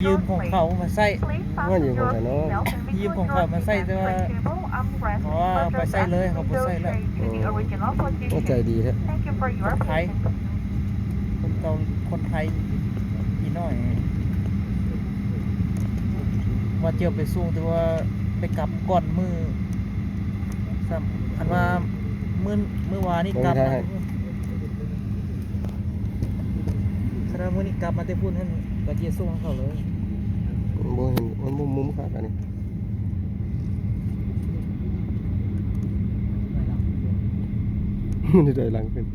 ยืมของเขามาใส่ว่าอยู่ของเขาเนาะยืมของเขามาใส่แต่ว่าเขาว่าไปใส่เลยเขาไปใส่แล้วก็ใจดีแท้ คนไทยคนเกาคนไทยอีน้อยว่าเจียวไปสู้แต่ว่าไปกลับก่อนมือซ้ำคันว่ามื้อวานนี่กลับมาคันว่ามื้อนี้กลับมาแต่พูดให้ก็เจียวสู้เขาเลย บ่เห็นมันมุมขากันนี่มันได้หลังขึ้น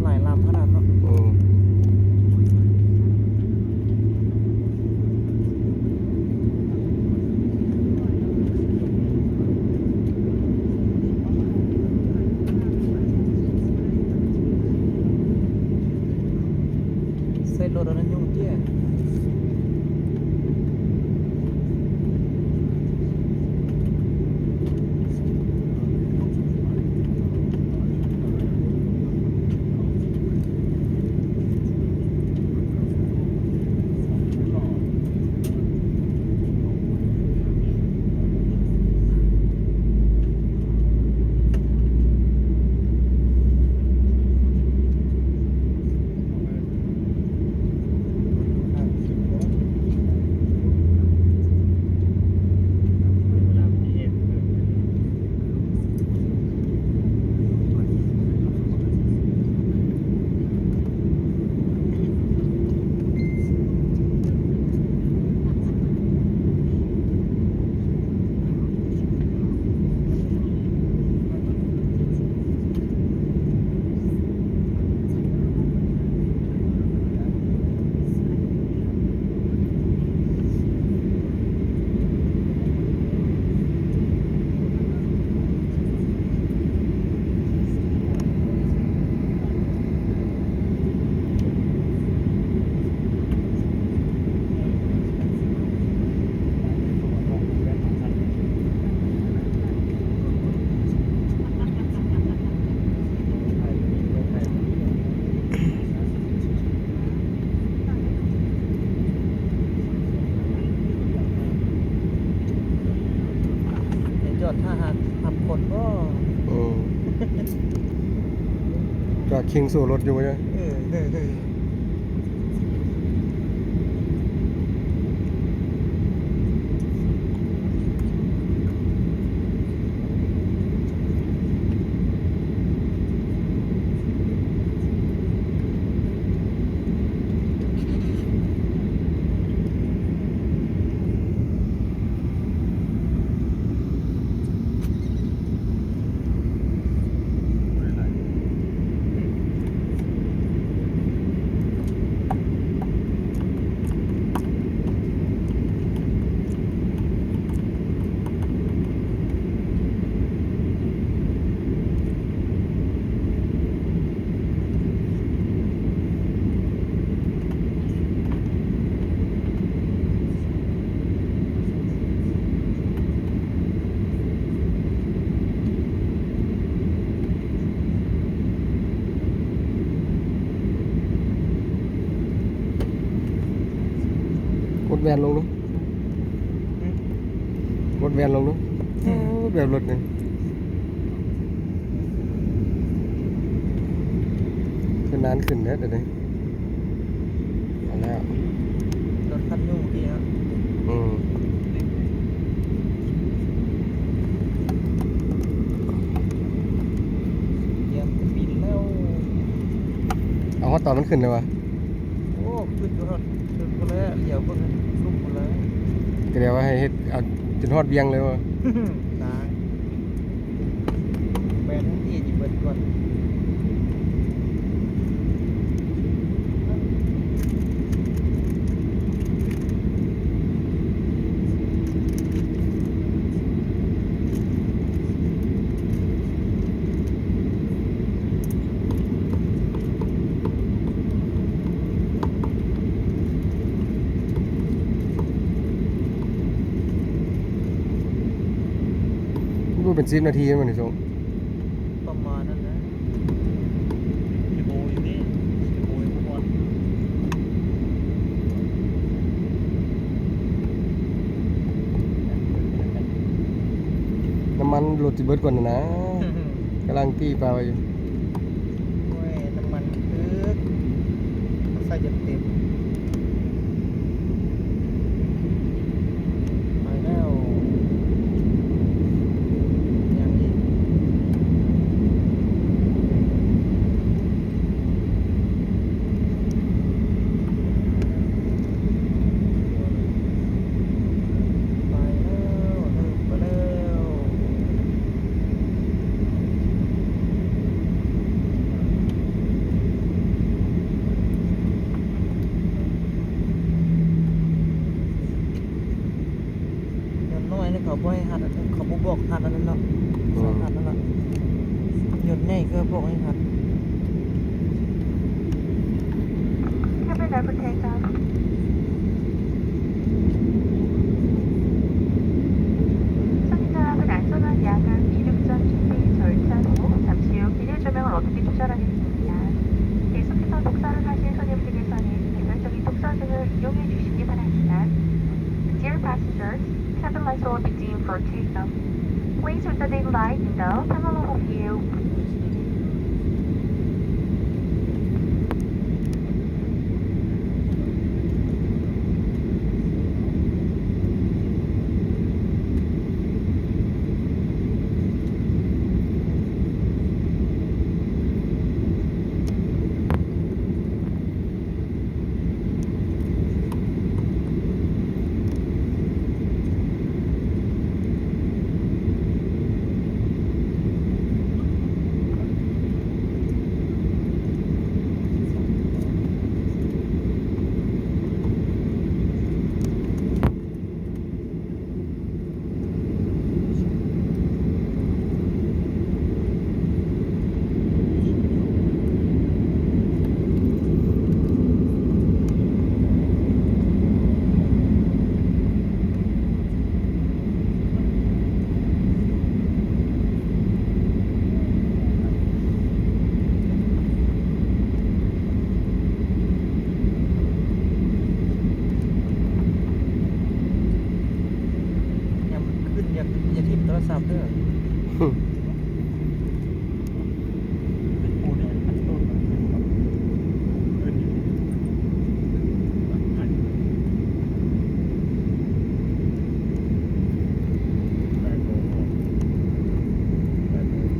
หลายลำขนาดเนาะใส่รถอันนั้นยุ่งเตี้ยจอดท่าหาดขับคนก็ จอดคิงสู่รถอยู่เนี่ย กดแวนลงเนาะกดแวนลงเนาะแบบรถนี่คือนานขึ้นแล้วเดี๋ยวนี้เอาแล้ว รถคันยุ่งพี่ฮะเยี่ยมจะบินแล้ว เอาว่าตอนมันขึ้นเลยวะ โอ้ขึ้นอยู่รถขึ้นไปแล้วเดี๋ยวเพิ่งลุกไปเลย ก็เดี๋ยวว่าให้เฮ็ดเอาจนฮอดเวียงเลยวะ ตายแบนทั้งที่จิบเบิดก่อน เป็น10นาทีมันนี่ส่ง ประมาณนั้นนะ โบอยู่นี่โบอยู่พวก น้ำมันรถสิเบิดก่อนนะกำลังตีปลาไว้อยู่ โอ้ยน้ำมันคือใส่จนเต็มไปแล้วยังอีกไปแล้วเริ่มไปแล้ว เงินน้อยนี่เขาบ่ให้หัดเขาบ่บอกหัดอันนั้นเนาะสอนหัดนั่นแหละหยดใหญ่ก็บอกให้หัด Cabin over takeoff. 선인장은 안전한 야간 이륙전 준비 절차 후 잠시 후 비닐 조명을 어둡게 조절하겠습니다. 계속해서 독서를 하실 손님들께서는 개별적인 독서 등을 이용해 주시기 바랍니다. Dear passengers, cabin lights will be dimmed for takeoff. Please turn the daylight window from all of you.อย่าทิ่มโทรศัพท์เด้อ ปูนี่อันต้นขึ้นอันแปดโมงแปดโมง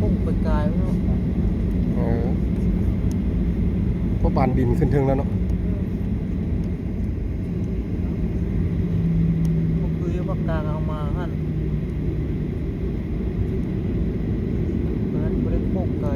พุ่งไปไกลไม่รู้ เพราะปานดินขึ้นเทิงแล้วเนาะ ก็คือปากกาเอามาหั่นเพราะฉะนั้นไม่ได้พุ่งไกล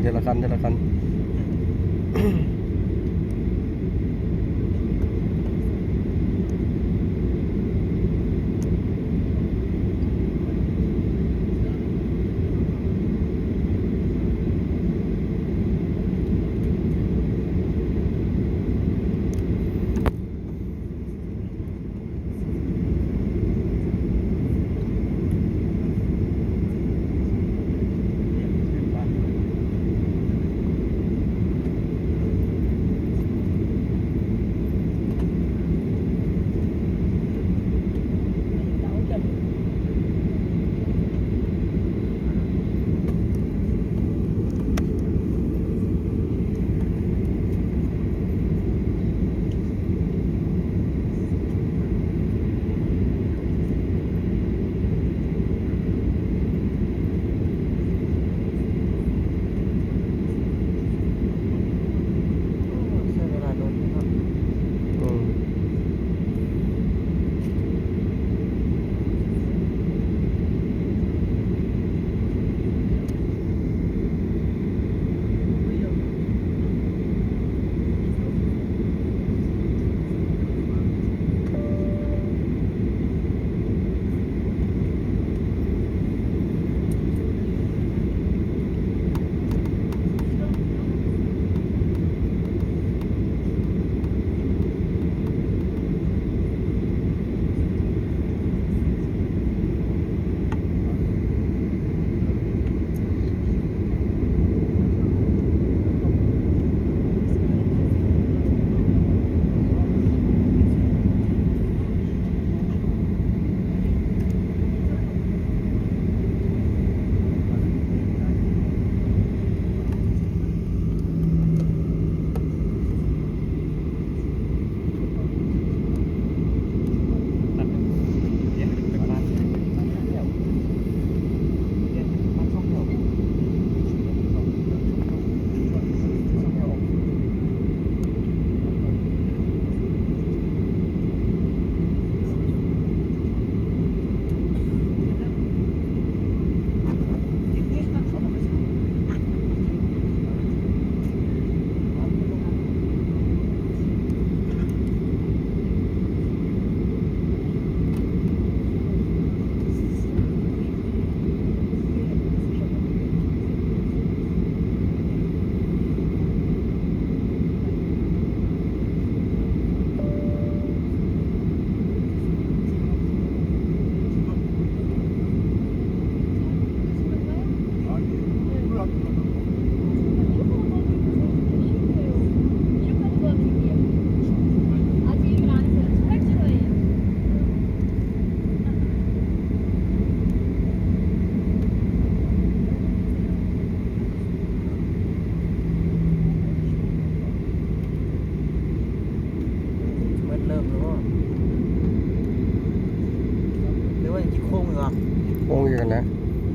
เทละคันเทละคัน ใช้เวลาโดนนะครับ อืม เริ่มหรือว่ายังจิโค้งอยู่อ่ะ โค้งอยู่กันนะ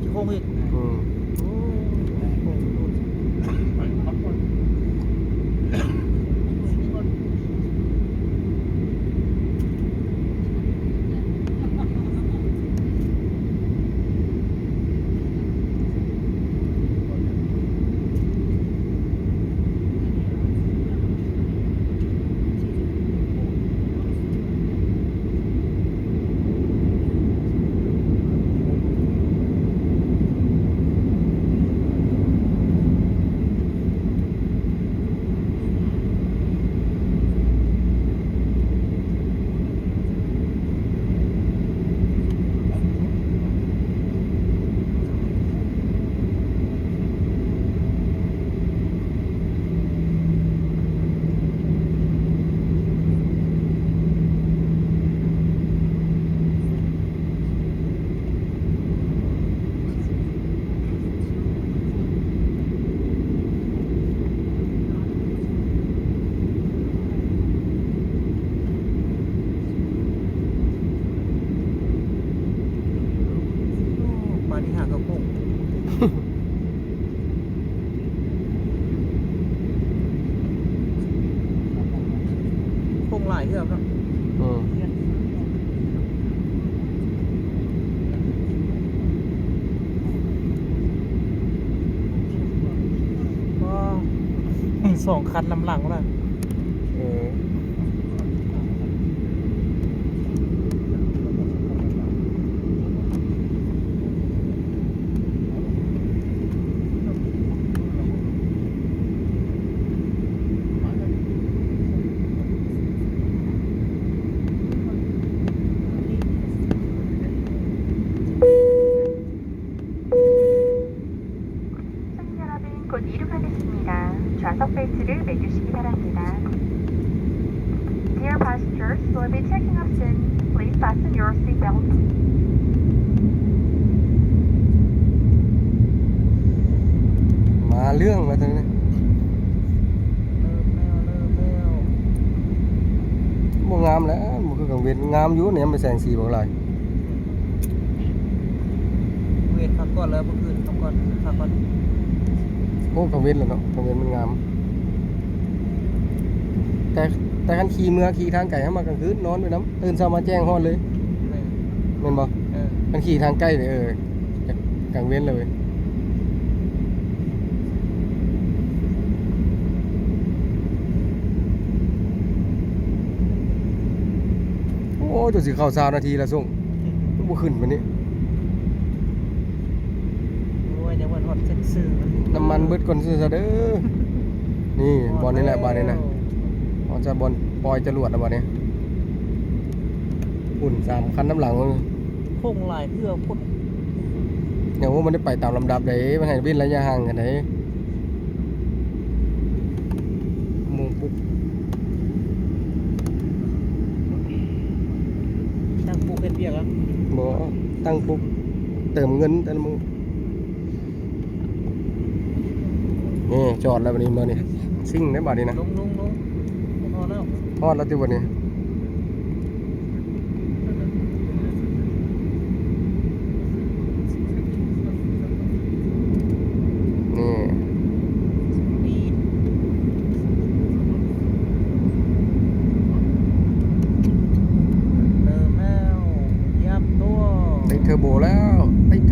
จิโค้งอีก อืม โอ้โค้งโดนปลาที่หางกระโค้งโค้งหลายเทือกเนาะ อืม 2 คันนำหลังล่ะ เออ승객 여러분, 곧 이륙하겠습니다. 좌석 벨트를 매주시기 바랍니다. Dear passengers, we'll be taking off soon. Please fasten your seatbelt. มาเรื่องมาตรงนี้ เริ่มแล้ว บ่งามแล้วมันคือกังเวียนงามอยู่เนี่ยมันแสงสีบ่หลาย เวทพักก่อนแล้วเมื่อคืนพักก่อน โอ้กังเวียนแล้วเนาะกังเวียนมันงาม แต่คันขี่เมื่อขี่ทางไกลเฮามากลางคืนนอนด้วยน้ำตื่นเช้ามาแจ้งฮอดเลยแม่นบ่ เออ คันขี่ทางใกล้นี่จะกลางเว้นเลย โอ้จนสิเข้า20นาทีแล้วส่งบ่ขึ้นบัดนี้ โอ้ยเดี๋ยววันฮอดเซ็นซื่อ น้ำมันเบิดก่อนซื่อซะเด้อ นี่บอลนี่แหละบอลนี่นะเขาจะบอลปล่อยจรวดแล้วบอลนี้อุ่น3 คันน้ำหลัง โค้งหลายเพื่อพ่น อย่างว่ามันได้ไปตามลำดับเลยมันให้วินระยะห่างกันไหนมุงปุ๊บ ตั้งปุ๊กเป็นเบียกแล้ว บ่ตั้งปุ๊บเติมเงินแต่ละมือนี่จอดแล้วบัดนี้มานี่ซิ่งได้บัดนี้นะ ลงพอแล้ว ทอดแล้วที่บัดนี้นี่ ปีดเริ่มแล้วยับตัว ติดเทอร์โบแล้วติด